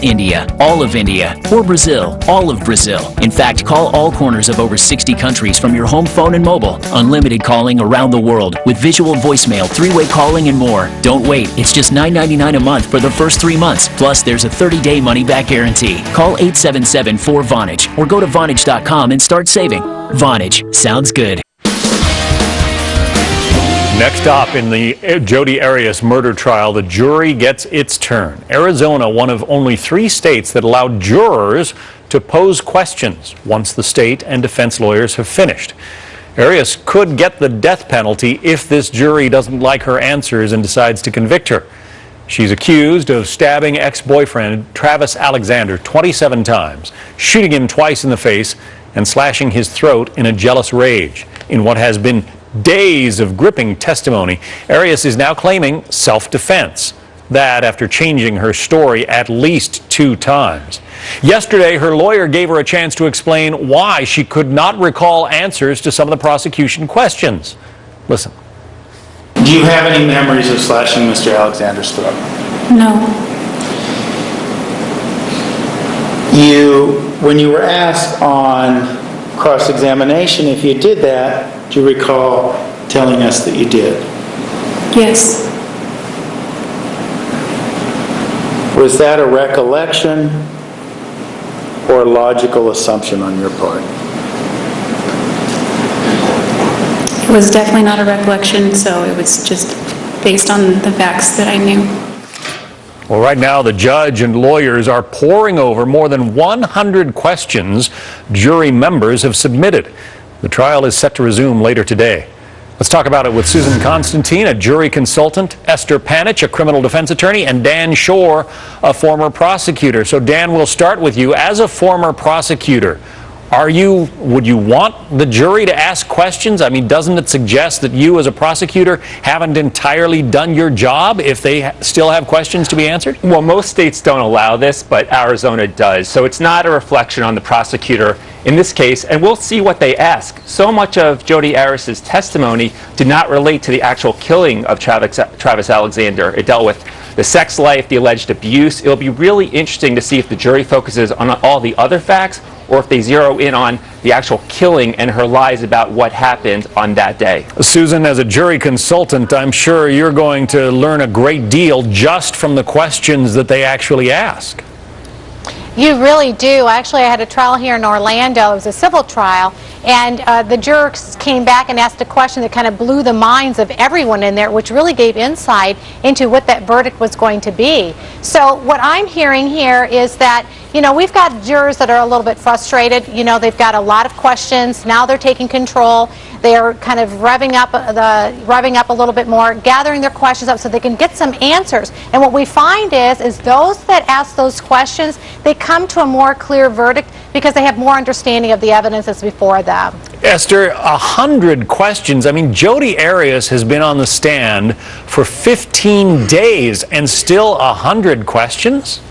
India, all of India, or Brazil, all of Brazil. In fact, call all corners of over 60 countries from your home phone and mobile. Unlimited calling around the world with visual voicemail, three-way calling, and more. Don't wait. It's just $9.99 a month for the first 3 months. Plus, there's a 30-day money-back guarantee. Call 877-4VONAGE or go to Vonage.com and start saving. Vonage. Sounds good. Next up in the Jodi Arias murder trial, the jury gets its turn. Arizona, one of only 3 states that allowed jurors to pose questions once the state and defense lawyers have finished. Arias could get the death penalty if this jury doesn't like her answers and decides to convict her. She's accused of stabbing ex-boyfriend Travis Alexander 27 times, shooting him twice in the face, and slashing his throat in a jealous rage. In what has been days of gripping testimony, Arias is now claiming self-defense. That after changing her story at least 2 times. Yesterday, her lawyer gave her a chance to explain why she could not recall answers to some of the prosecution questions. Listen. Do you have any memories of slashing Mr. Alexander's throat? No. When you were asked on cross-examination if you did that, do you recall telling us that you did? Yes. Was that a recollection or a logical assumption on your part? It was definitely not a recollection, so it was just based on the facts that I knew. Well, right now, the judge and lawyers are poring over more than 100 questions jury members have submitted. The trial is set to resume later today. Let's talk about it with Susan Constantine, a jury consultant, Esther Panich, a criminal defense attorney, and Dan Shore, a former prosecutor. So Dan, we'll start with you. As a former prosecutor, would you want the jury to ask questions? I mean, doesn't it suggest that you as a prosecutor haven't entirely done your job if they still have questions to be answered? Well, most states don't allow this, but Arizona does. So it's not a reflection on the prosecutor in this case, and we'll see what they ask. So much of Jodi Arias' testimony did not relate to the actual killing of Travis Alexander. It dealt with the sex life, the alleged abuse. It'll be really interesting to see if the jury focuses on all the other facts or if they zero in on the actual killing and her lies about what happened on that day. Susan, as a jury consultant, I'm sure you're going to learn a great deal just from the questions that they actually ask. You really do. Actually, I had a trial here in Orlando. It was a civil trial, and the jurors came back and asked a question that kind of blew the minds of everyone in there, which really gave insight into what that verdict was going to be. So what I'm hearing here is that, you know, we've got jurors that are a little bit frustrated. You know, they've got a lot of questions. Now they're taking control. They're kind of revving up a little bit more, gathering their questions up so they can get some answers. And what we find is those that ask those questions, they come to a more clear verdict because they have more understanding of the evidence that's before them. Esther, 100 questions. I mean, Jodi Arias has been on the stand for 15 days and still 100 questions?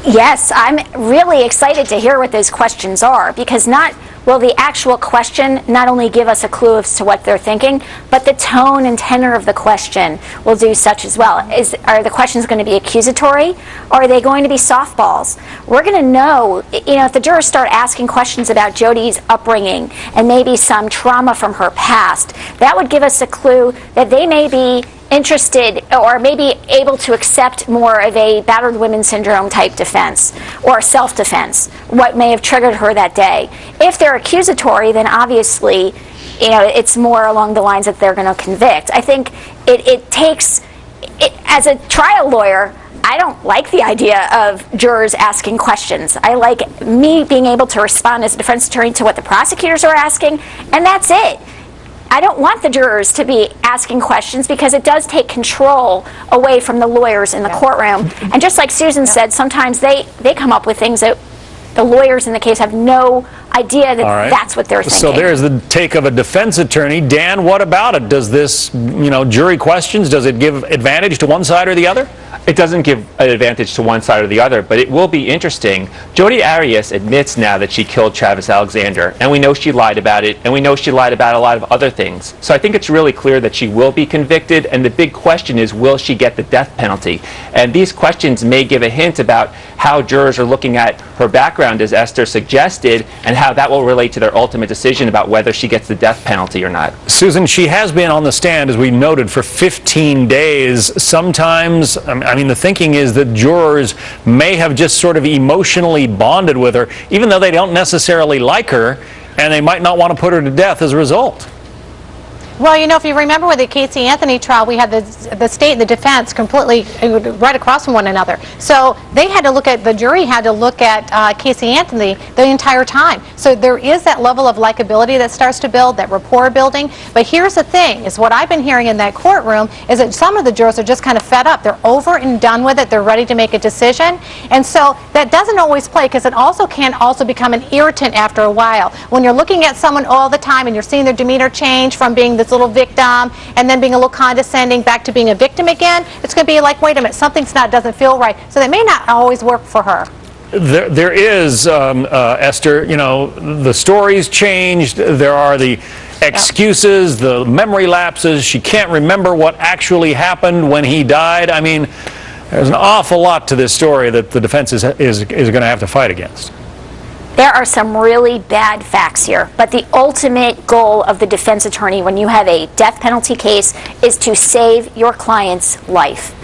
Yes, I'm really excited to hear what those questions are, because not will the actual question not only give us a clue as to what they're thinking, but the tone and tenor of the question will do such as well. Are the questions going to be accusatory, or are they going to be softballs? We're going to know, you know, if the jurors start asking questions about Jodi's upbringing and maybe some trauma from her past, that would give us a clue that they may be interested or maybe able to accept more of a battered women syndrome type defense or self-defense, what may have triggered her that day. If they're accusatory, then obviously, you know, it's more along the lines that they're going to convict. I think it takes, as a trial lawyer, I don't like the idea of jurors asking questions. I like me being able to respond as a defense attorney to what the prosecutors are asking, and that's it. I don't want the jurors to be asking questions because it does take control away from the lawyers in the courtroom. And just like Susan said, sometimes they come up with things that the lawyers in the case have no idea that All right. that's what they're thinking. So there's the take of a defense attorney. Dan, what about it? Does this, jury questions, does it give advantage to one side or the other? It doesn't give an advantage to one side or the other, but it will be interesting. Jodi Arias admits now that she killed Travis Alexander, and we know she lied about it, and we know she lied about a lot of other things. So I think it's really clear that she will be convicted, and the big question is, will she get the death penalty? And these questions may give a hint about how jurors are looking at her background, as Esther suggested, and how that will relate to their ultimate decision about whether she gets the death penalty or not. Susan, she has been on the stand, as we noted, for 15 days. Sometimes, the thinking is that jurors may have just sort of emotionally bonded with her, even though they don't necessarily like her, and they might not want to put her to death as a result. Well, if you remember with the Casey Anthony trial, we had the state and the defense completely right across from one another. So the jury had to look at Casey Anthony the entire time. So there is that level of likability that starts to build, that rapport building. But here's the thing, is what I've been hearing in that courtroom is that some of the jurors are just kind of fed up. They're over and done with it. They're ready to make a decision. And so that doesn't always play, because it can also become an irritant after a while. When you're looking at someone all the time and you're seeing their demeanor change from being this little victim and then being a little condescending back to being a victim again, it's going to be like, wait a minute, something's doesn't feel right. So that may not always work for her. There is, Esther, the story's changed. There are the excuses, the memory lapses. She can't remember what actually happened when he died. There's an awful lot to this story that the defense is going to have to fight against. There are some really bad facts here, but the ultimate goal of the defense attorney when you have a death penalty case is to save your client's life.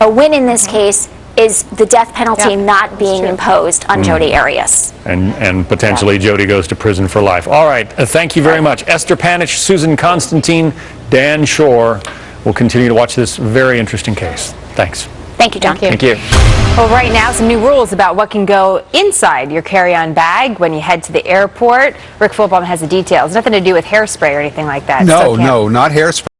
A win in this case is the death penalty not being imposed on Jodi Arias. And potentially Jodi goes to prison for life. All right, thank you very much. Esther Panich, Susan Constantine, Dan Shore. We'll continue to watch this very interesting case. Thanks. Thank you, John. Thank you. Well, right now, some new rules about what can go inside your carry-on bag when you head to the airport. Rick Fulbaum has the details. Nothing to do with hairspray or anything like that. No, not hairspray.